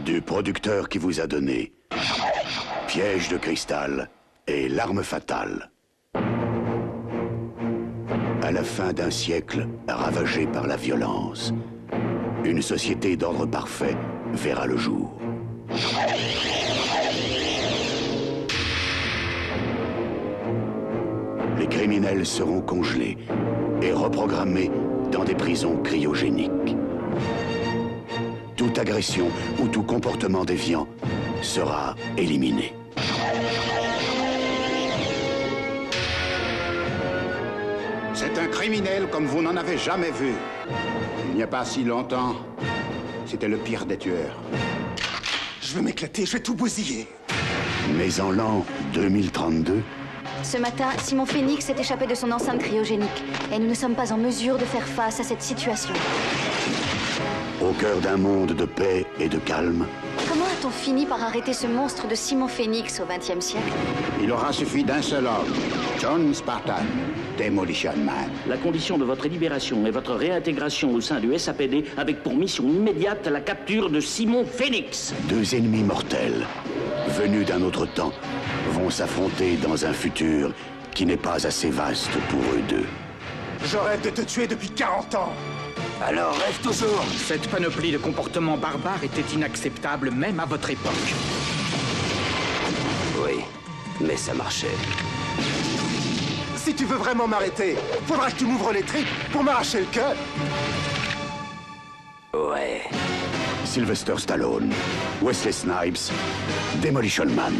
Du producteur qui vous a donné Piège de cristal et l'arme fatale. À la fin d'un siècle ravagé par la violence, une société d'ordre parfait verra le jour. Les criminels seront congelés et reprogrammés dans des prisons cryogéniques. Toute agression ou tout comportement déviant sera éliminé. C'est un criminel comme vous n'en avez jamais vu. Il n'y a pas si longtemps, c'était le pire des tueurs. Je vais m'éclater, je vais tout bousiller. Mais en l'an 2032... Ce matin, Simon Phoenix s'est échappé de son enceinte cryogénique. Et nous ne sommes pas en mesure de faire face à cette situation. Au cœur d'un monde de paix et de calme... Comment a-t-on fini par arrêter ce monstre de Simon Phoenix au XXe siècle? Il aura suffi d'un seul homme, John Spartan, Demolition Man. La condition de votre libération est votre réintégration au sein du SAPD avec pour mission immédiate la capture de Simon Phoenix. Deux ennemis mortels, venus d'un autre temps, vont s'affronter dans un futur qui n'est pas assez vaste pour eux deux. Je rêve de te tuer depuis 40 ans. Alors rêve toujours. Cette panoplie de comportements barbares était inacceptable même à votre époque. Oui, mais ça marchait. Si tu veux vraiment m'arrêter, faudra que tu m'ouvres les tripes pour m'arracher le cœur. Ouais. Sylvester Stallone, Wesley Snipes, Demolition Man.